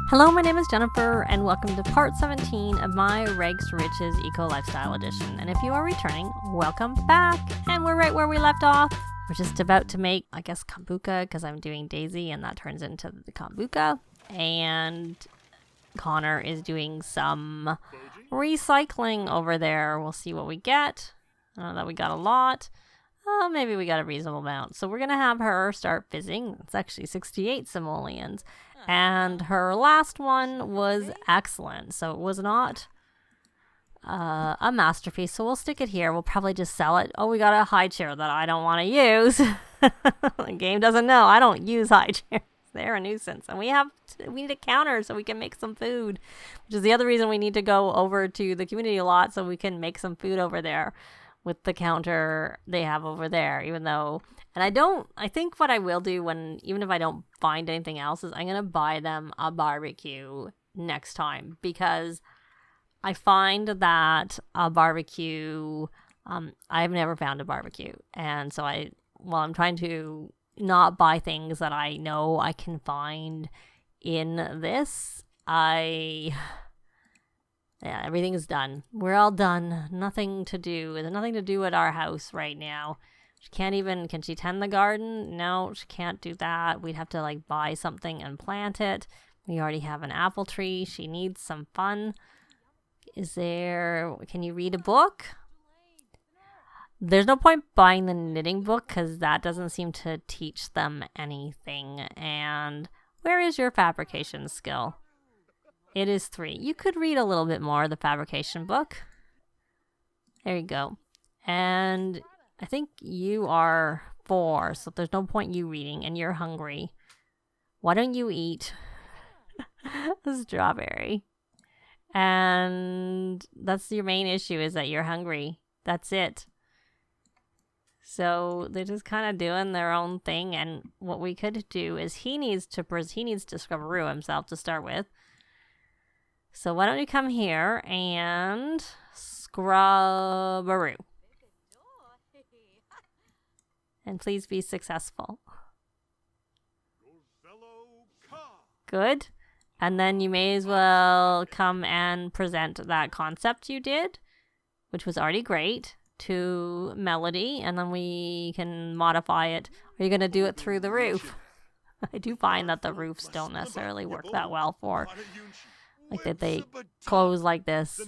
Hello, my name is Jennifer, and welcome to part 17 of my Rags to Riches Eco Lifestyle Edition. And if you are returning, welcome back. And we're right where we left off. We're just about to make, I guess, kombucha, because I'm doing Daisy, and that turns into the kombucha. And Conor is doing some recycling over there. We'll see what we get. I don't know that we got a lot. Maybe we got a reasonable amount. So we're going to have her start fizzing. It's actually 68 simoleons. And her last one was excellent. So it was not a masterpiece. So we'll stick it here. We'll probably just sell it. Oh, we got a high chair that I don't want to use. The game doesn't know. I don't use high chairs. They're a nuisance. And we need a counter so we can make some food. Which is the other reason we need to go over to the community lot so we can make some food over there with the counter they have over there, even though, and I think what I will do even if I don't find anything else is I'm going to buy them a barbecue next time, because I find that a barbecue, I've never found a barbecue. And so I'm trying to not buy things that I know I can find in this, yeah, everything's done. We're all done. Nothing to do. There's nothing to do at our house right now. Can she tend the garden? No, she can't do that. We'd have to buy something and plant it. We already have an apple tree. She needs some fun. Can you read a book? There's no point buying the knitting book because that doesn't seem to teach them anything. And where is your fabrication skill? It is 3. You could read a little bit more of the fabrication book. There you go. And I think you are 4, so there's no point you reading, and you're hungry. Why don't you eat a strawberry? And that's your main issue, is that you're hungry. That's it. So they're just kind of doing their own thing, and what we could do is he needs to scrub-a-roo himself to start with. So why don't you come here and scrub-a-roo. And please be successful. Good. And then you may as well come and present that concept you did, which was already great, to Melody, and then we can modify it. Are you going to do it through the roof? I do find that the roofs don't necessarily work that well for... that they close like this.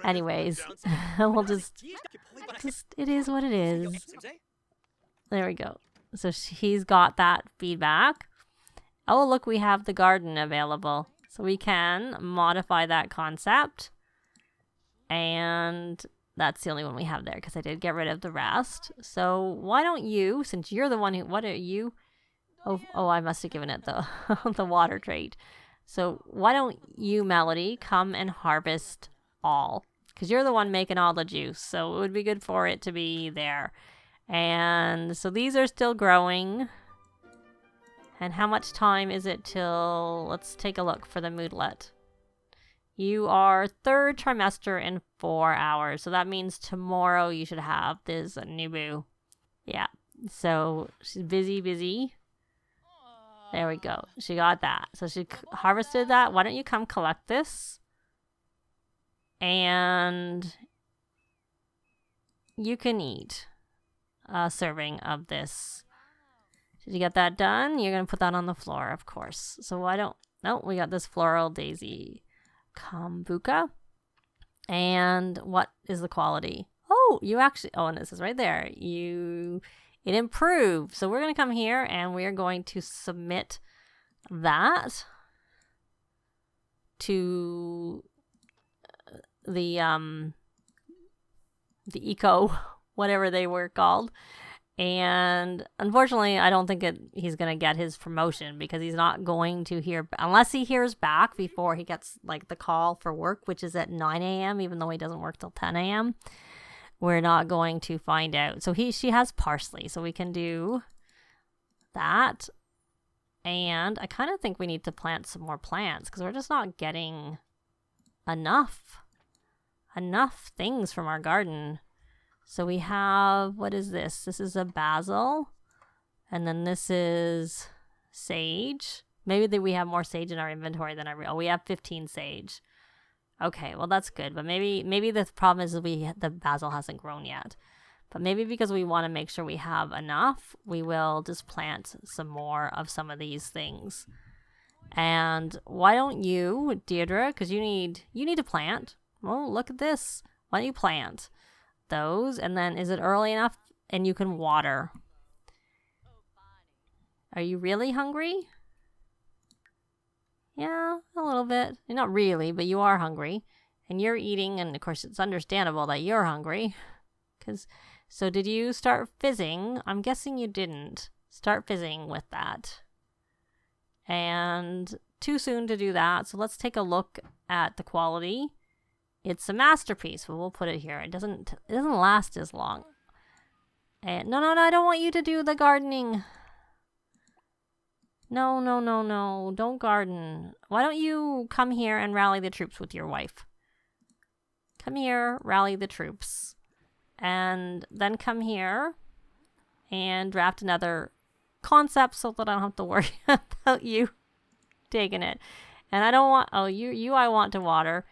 Anyways, we'll just it is what it is. There we go. So he's got that feedback. Oh, look, we have the garden available. So we can modify that concept. And that's the only one we have there, because I did get rid of the rest. So why don't you, since you're the one who, what are you? Oh, I must have given it the, the water trait. So why don't you, Melody, come and harvest all? Because you're the one making all the juice. So it would be good for it to be there. And so these are still growing. And how much time is it till... Let's take a look for the moodlet. You are 3rd trimester in 4 hours. So that means tomorrow you should have this new boo. Yeah. So she's busy. There we go. She got that. So she harvested that. Why don't you come collect this? And you can eat a serving of this. Did you get that done? You're going to put that on the floor, of course. So why don't... No, we got this floral daisy kombucha. And what is the quality? Oh, you actually... Oh, and this is right there. It improved. So we're going to come here and we're going to submit that to the eco, whatever they were called. And unfortunately, I don't think he's going to get his promotion, because he's not going to hear, unless he hears back before he gets the call for work, which is at 9 a.m., even though he doesn't work till 10 a.m. We're not going to find out. So she has parsley, so we can do that. And I kind of think we need to plant some more plants, because we're just not getting enough things from our garden. So we have, what is this? This is a basil. And then this is sage. Maybe that we have more sage in our inventory than oh, we have 15 sage. Okay, well that's good, but maybe the problem is the basil hasn't grown yet. But maybe because we want to make sure we have enough, we will just plant some more of some of these things. And why don't you, Deirdre, because you need to plant. Oh, look at this. Why don't you plant those? And then is it early enough and you can water? Are you really hungry? Yeah, a little bit. Not really, but you are hungry. And you're eating, and of course it's understandable that you're hungry. So did you start fizzing? I'm guessing you didn't start fizzing with that. And too soon to do that. So let's take a look at the quality. It's a masterpiece. Well, we'll put it here. It doesn't last as long. And no, I don't want you to do the gardening. No. Don't garden. Why don't you come here and rally the troops with your wife? Come here, rally the troops. And then come here and draft another concept so that I don't have to worry about you taking it. And I don't want, I want to water.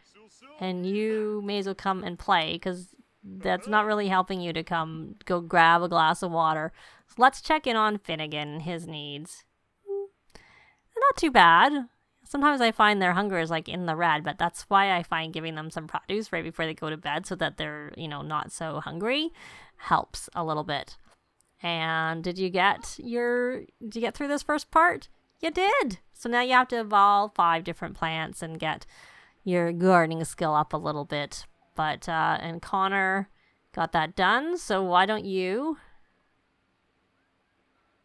And you may as well come and play because that's not really helping you to go grab a glass of water. So let's check in on Finnegan and his needs. They're not too bad. Sometimes I find their hunger is like in the red, but that's why I find giving them some produce right before they go to bed so that they're, not so hungry helps a little bit. And did you get through this first part? You did. So now you have to evolve 5 different plants and get your gardening skill up a little bit. But, and Conor got that done. So why don't you?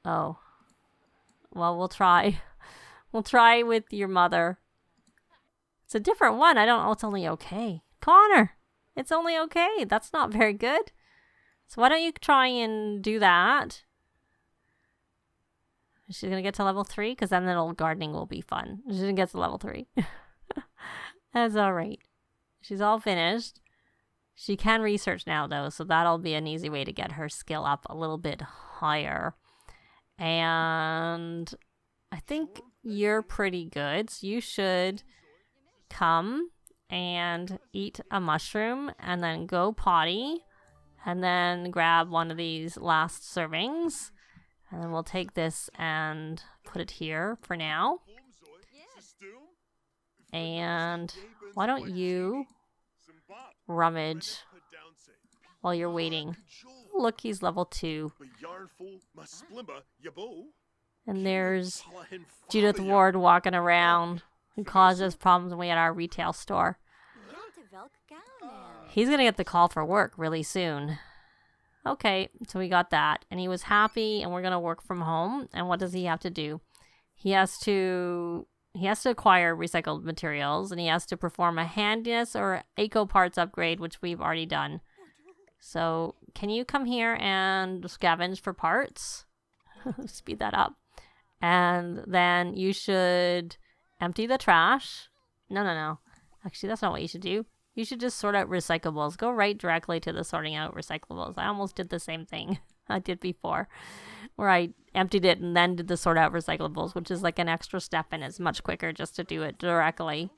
Oh, well, we'll try. We'll try with your mother. It's a different one. It's only okay. Conor, it's only okay. That's not very good. So why don't you try and do that? She's going to get to level 3 because then the old gardening will be fun. She didn't get to level 3. That's all right. She's all finished. She can research now though, so that'll be an easy way to get her skill up a little bit higher. And I think you're pretty good. So you should come and eat a mushroom and then go potty and then grab one of these last servings. And then we'll take this and put it here for now. And why don't you rummage while you're waiting? Look, he's level 2. And there's Judith Ward walking around who caused us problems when we had our retail store. He's going to get the call for work really soon. Okay, so we got that. And he was happy, and we're going to work from home. And what does he have to do? He has to acquire recycled materials, and he has to perform a handiness or eco parts upgrade, which we've already done. So can you come here and scavenge for parts? Speed that up. And then you should empty the trash. No. Actually, that's not what you should do. You should just sort out recyclables. Go right directly to the sorting out recyclables. I almost did the same thing I did before, where I emptied it and then did the sort out recyclables, which is like an extra step and it's much quicker just to do it directly.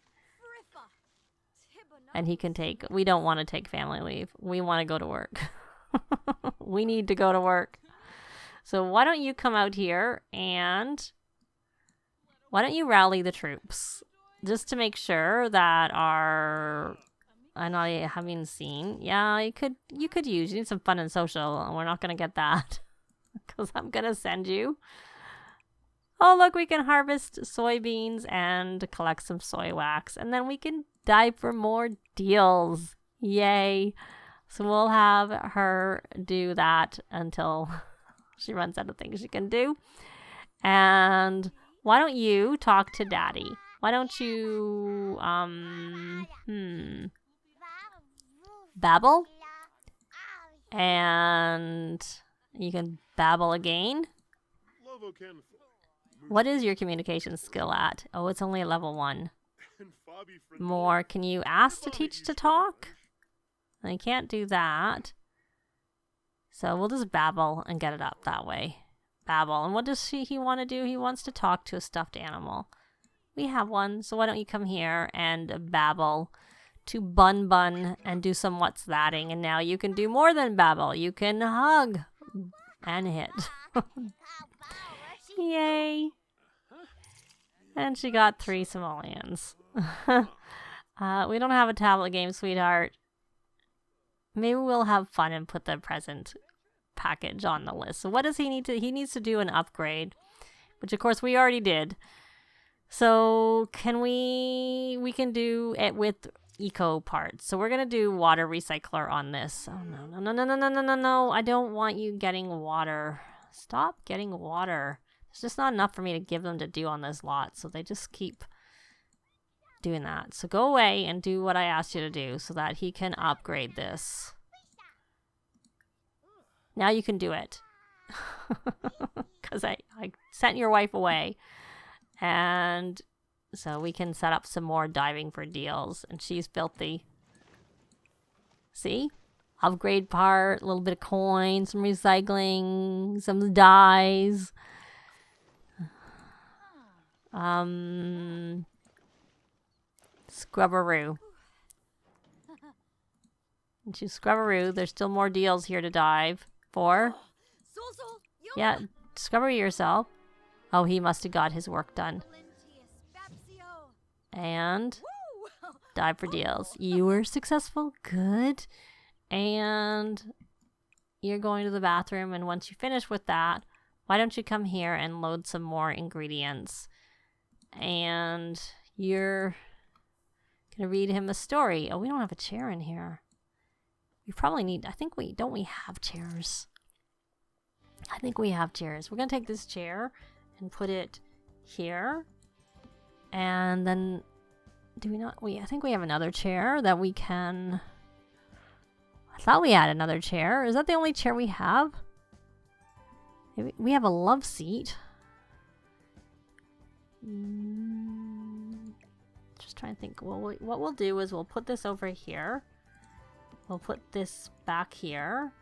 And we don't want to take family leave. We want to go to work. We need to go to work. So why don't you come out here and why don't you rally the troops? Just to make sure that I know I haven't seen. Yeah, you need some fun and social, and we're not going to get that because I'm going to send you. Oh, look, we can harvest soybeans and collect some soy wax, and then we can dive for more deals. Yay. So we'll have her do that until she runs out of things she can do. And why don't you talk to Daddy? Why don't you, babble? And you can babble again. What is your communication skill at? Oh, it's only a level 1. More. Can you ask to teach to talk? I can't do that. So we'll just babble and get it up that way. babble. And what does he want to do? He wants to talk to a stuffed animal. We have one, so why don't you come here and babble to Bun Bun and do some what's thatting. And now you can do more than babble. You can hug and hit. Yay. And she got 3 simoleons. We don't have a tablet game, sweetheart. Maybe we'll have fun and put the present package on the list. So what does he need to... He needs to do an upgrade, which of course we already did. So can we can do it with eco parts. So we're going to do water recycler on this. Oh, no. I don't want you getting water. Stop getting water. There's just not enough for me to give them to do on this lot. So they just keep doing that. So go away and do what I asked you to do so that he can upgrade this. Now you can do it. Because I sent your wife away. And so we can set up some more diving for deals. And she's filthy. See? Upgrade part, a little bit of coins, some recycling, some dyes. Scrubberoo. And she's Scrubberoo. There's still more deals here to dive for. Yeah, discover yourself. Oh, he must have got his work done. And dive for deals. You were successful. Good. And you're going to the bathroom. And once you finish with that, why don't you come here and load some more ingredients? And you're going to read him a story. Oh, we don't have a chair in here. We probably need... Don't we have chairs? I think we have chairs. We're going to take this chair and put it here. And then... Do we not... I think we have another chair that we can... I thought we had another chair. Is that the only chair we have? Maybe we have a love seat. Just trying to think. Well, what we'll do is we'll put this over here. We'll put this back here.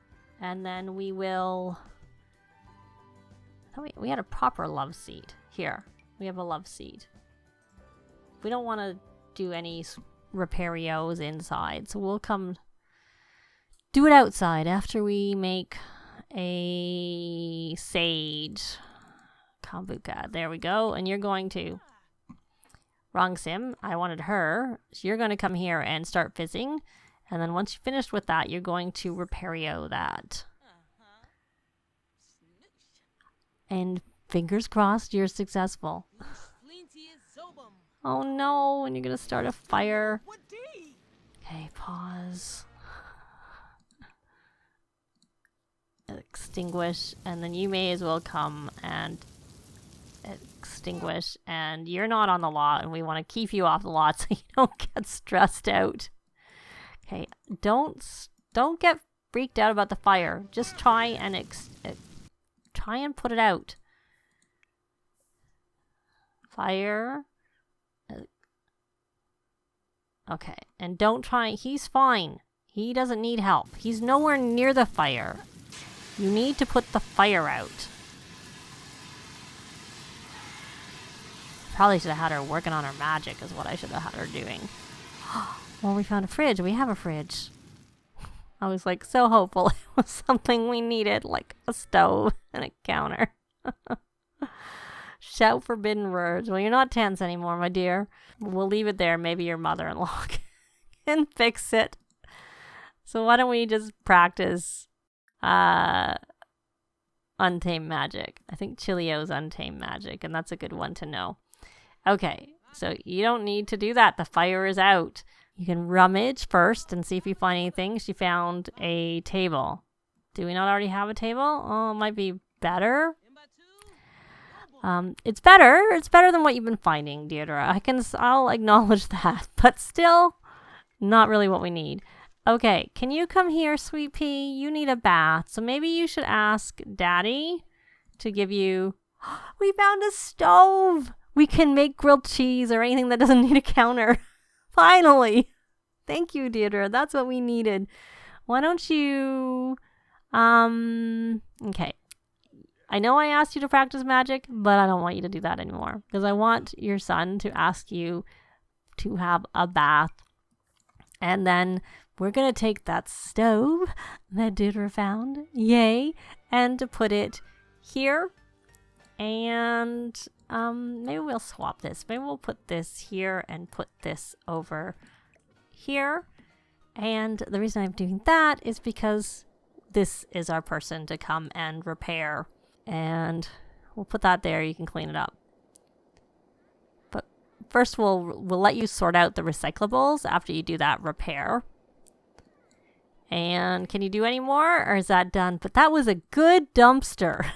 And then we will... I thought we had a proper love seat. Here. We have a love seat. We don't want to do any reparios inside. So we'll come... do it outside after we make a sage kombucha. There we go. And you're going to... Wrong sim. I wanted her. So you're going to come here and start fizzing. And then once you're finished with that, you're going to repario that. And fingers crossed, you're successful. Oh no, and you're going to start a fire. Okay, pause. Extinguish, and then you may as well come and extinguish. And you're not on the lot, and we want to keep you off the lot so you don't get stressed out. Okay, don't get freaked out about the fire. Just try and put it out. Fire. Okay, and don't try. He's fine. He doesn't need help. He's nowhere near the fire. You need to put the fire out. Probably should have had her working on her magic is what I should have had her doing. Well, we found a fridge. We have a fridge. I was like so hopeful it was something we needed, like a stove and a counter. Shout forbidden words. Well, you're not tense anymore, my dear. We'll leave it there. Maybe your mother-in-law can fix it. So why don't we just practice Untamed Magic? I think Chilio's Untamed Magic, and that's a good one to know. Okay, so you don't need to do that. The fire is out. You can rummage first and see if you find anything. She found a table. Do we not already have a table? Oh, it might be better. It's better. It's better than what you've been finding, Deirdre. I'll acknowledge that, but still not really what we need. Okay, can you come here, sweet pea? You need a bath. So maybe you should ask Daddy to give you... We found a stove! We can make grilled cheese or anything that doesn't need a counter. Finally! Thank you, Deirdre. That's what we needed. Why don't you... Okay. I know I asked you to practice magic, but I don't want you to do that anymore because I want your son to ask you to have a bath. And then we're going to take that stove that Deirdre found, yay, and to put it here. And maybe we'll swap this. Maybe we'll put this here and put this over here. And the reason I'm doing that is because this is our person to come and repair. And we'll put that there. You can clean it up. But first we'll let you sort out the recyclables after you do that repair. And can you do any more, or is that done? But that was a good dumpster.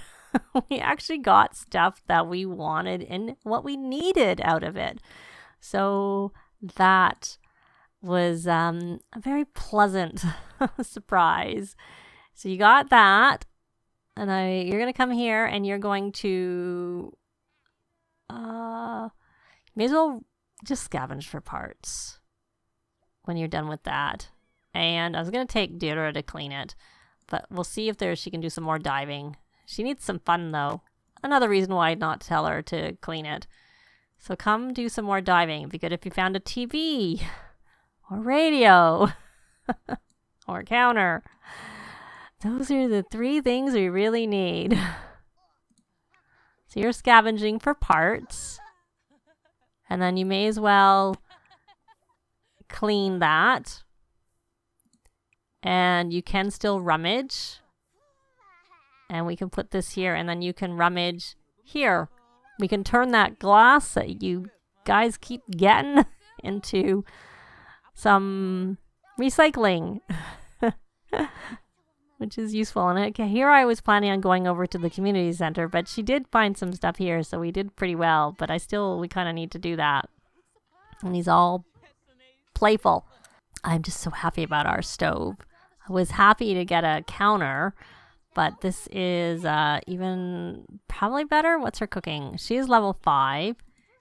We actually got stuff that we wanted and what we needed out of it. So that was a very pleasant surprise. So you got that. And you're going to come here and you're going to, may as well just scavenge for parts when you're done with that. And I was going to take Deirdre to clean it, but we'll see if she can do some more diving. She needs some fun though. Another reason why not tell her to clean it. So come do some more diving. It'd be good if you found a TV or radio or a counter. Those are the 3 things we really need. So you're scavenging for parts. And then you may as well clean that. And you can still rummage. And we can put this here. And then you can rummage here. We can turn that glass that you guys keep getting into some recycling. Which is useful. And here I was planning on going over to the community center, but she did find some stuff here, so we did pretty well. But we kind of need to do that. And he's all playful. I'm just so happy about our stove. I was happy to get a counter, but this is even probably better. What's her cooking? She is level 5.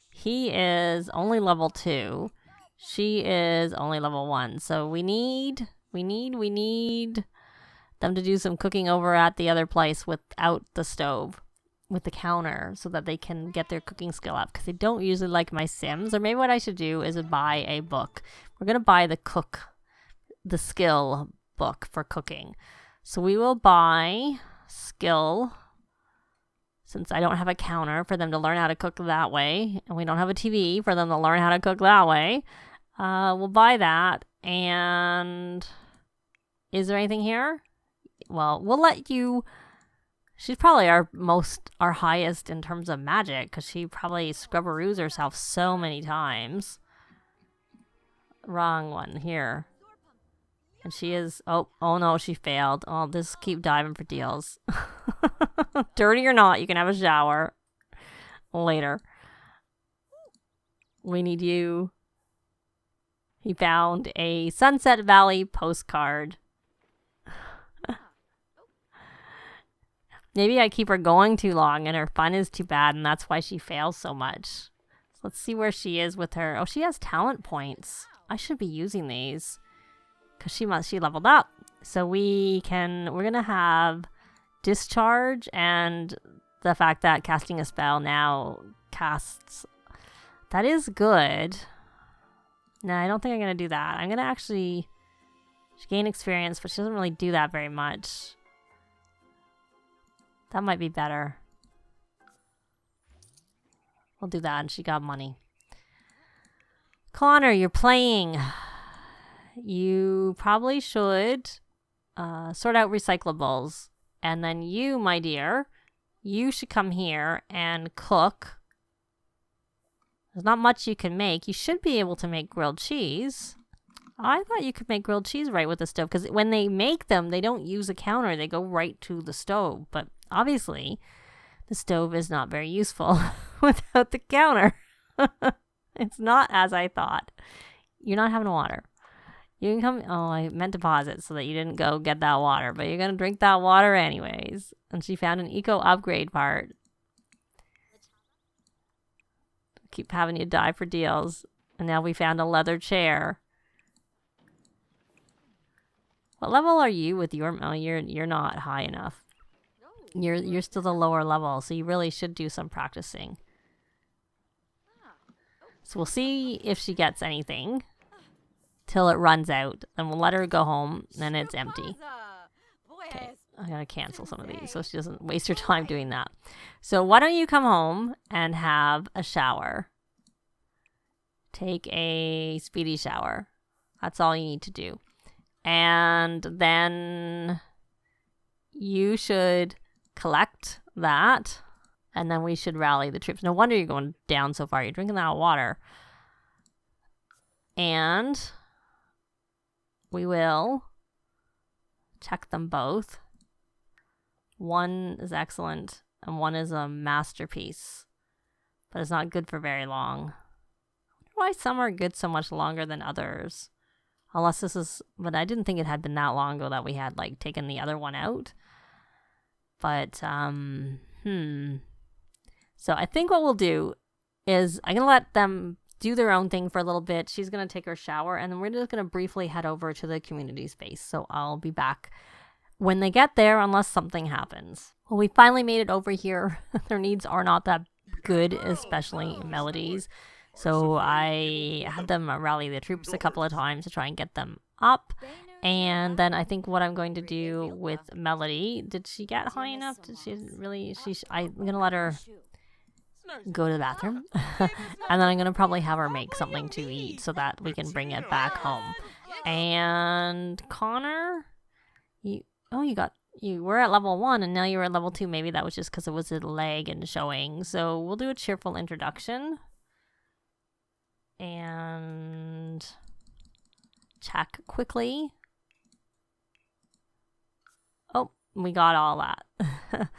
He is only level 2. She is only level 1. So we need them to do some cooking over at the other place without the stove, with the counter, so that they can get their cooking skill up, because they don't usually like my Sims. Or maybe what I should do is buy a book. We're going to buy the skill book for cooking. So we will buy skill, since I don't have a counter, for them to learn how to cook that way, and we don't have a TV for them to learn how to cook that way. We'll buy that. And is there anything here? Well, we'll let you. She's probably our highest in terms of magic, because she probably scrubberoos herself so many times. Wrong one here. And she is, oh no, she failed. Oh, just keep diving for deals. Dirty or not, you can have a shower later. We need you. He found a Sunset Valley postcard. Maybe I keep her going too long and her fun is too bad, and that's why she fails so much. So let's see where she is with her. Oh, she has talent points. I should be using these, because she leveled up. So we're gonna have discharge, and the fact that casting a spell now casts. That is good. No, I don't think I'm gonna do that. I'm gonna actually gain experience, but she doesn't really do that very much. That might be better. We'll do that, and she got money. Conor, you're playing. You probably should sort out recyclables. And then you, my dear, you should come here and cook. There's not much you can make. You should be able to make grilled cheese. I thought you could make grilled cheese right with the stove, because when they make them, they don't use a counter. They go right to the stove. But obviously, the stove is not very useful without the counter. It's not as I thought. You're not having water. You can come. Oh, I meant to pause it so that you didn't go get that water. But you're going to drink that water anyways. And she found an eco upgrade part. Keep having you die for deals. And now we found a leather chair. What level are you with your... Oh, you're not high enough. You're still the lower level, so you really should do some practicing. So we'll see if she gets anything till it runs out. Then we'll let her go home, and it's empty. Okay, I gotta cancel some of these so she doesn't waste her time doing that. So why don't you come home and have a shower? Take a speedy shower. That's all you need to do. And then you should collect that, and then we should rally the troops. No wonder you're going down so far. You're drinking that water. And we will check them both. One is excellent, and one is a masterpiece. But it's not good for very long. Why some are good so much longer than others? Unless this is... But I didn't think it had been that long ago that we had, like, taken the other one out. But, So I think what we'll do is I'm going to let them do their own thing for a little bit. She's going to take her shower, and then we're just going to briefly head over to the community space. So I'll be back when they get there, unless something happens. Well, we finally made it over here. Their needs are not that good, especially Melody's. So I had them rally the troops a couple of times to try and get them up. And then I think what I'm going to do with Melody, did she get high enough? Did she really? I'm going to let her go to the bathroom. And then I'm going to probably have her make something to eat so that we can bring it back home. And Conor, you were at level 1 and now you're at level 2. Maybe that was just because it was a lag and showing. So we'll do a cheerful introduction. And check quickly. Oh, we got all that.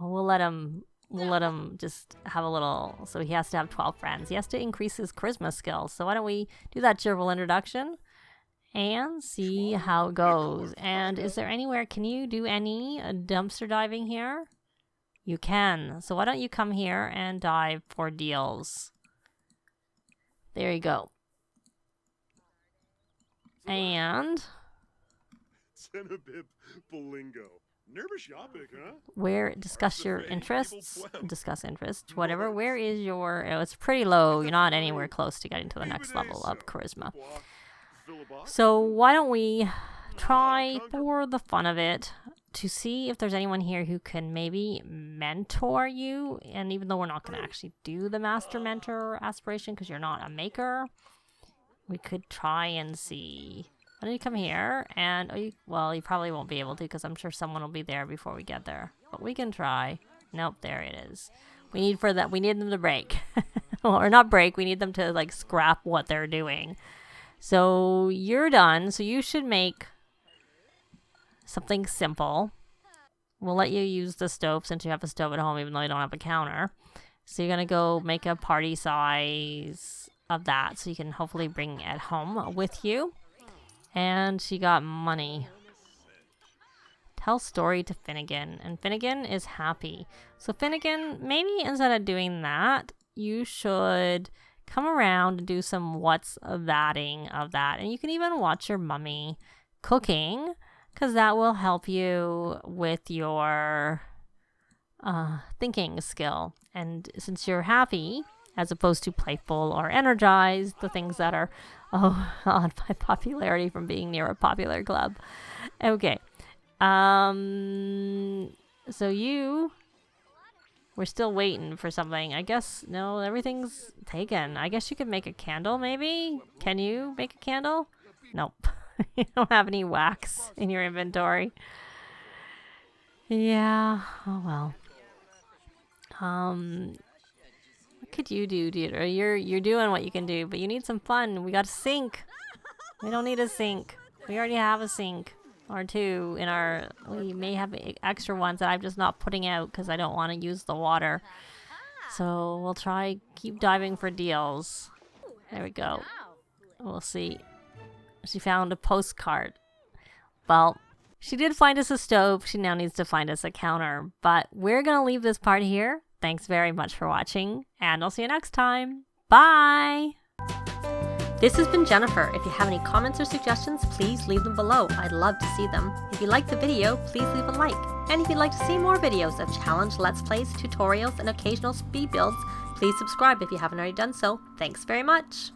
We'll let him just have a little. So he has to have 12 friends. He has to increase his charisma skills. So why don't we do that cheerful introduction and see how it goes. And is there anywhere, can you do any dumpster diving here? You can. So why don't you come here and dive for deals? There you go. And where discuss your interests, whatever. Where is your? Oh, it's pretty low. You're not anywhere close to getting to the next level of charisma. So why don't we try, for the fun of it, to see if there's anyone here who can maybe mentor you. And even though we're not going to actually do the master mentor aspiration because you're not a maker, we could try and see. Why don't you come here? And you probably won't be able to because I'm sure someone will be there before we get there. But we can try. Nope, there it is. We need them to break. Or not break, we need them to like scrap what they're doing. So you're done. So you should make something simple. We'll let you use the stove since you have a stove at home even though you don't have a counter. So you're going to go make a party size of that so you can hopefully bring it home with you. And she got money. Tell story to Finnegan. And Finnegan is happy. So Finnegan, maybe instead of doing that, you should come around and do some what's thatting of that. And you can even watch your mummy cooking because that will help you with your thinking skill. And since you're happy, as opposed to playful or energized, the things that are on my popularity from being near a popular club. Okay. So we're still waiting for something. I guess, no, everything's taken. I guess you could make a candle, maybe? Can you make a candle? Nope. You don't have any wax in your inventory. Yeah. Oh, well. What could you do, Deirdre? You're doing what you can do, but you need some fun. We got a sink. We don't need a sink. We already have a sink or two in our. We may have extra ones that I'm just not putting out because I don't want to use the water. So we'll keep diving for deals. There we go. We'll see. She found a postcard. Well, she did find us a stove. She now needs to find us a counter. But we're going to leave this part here. Thanks very much for watching, and I'll see you next time. Bye! This has been Jennifer. If you have any comments or suggestions, please leave them below. I'd love to see them. If you liked the video, please leave a like. And if you'd like to see more videos of challenge, let's plays, tutorials, and occasional speed builds, please subscribe if you haven't already done so. Thanks very much.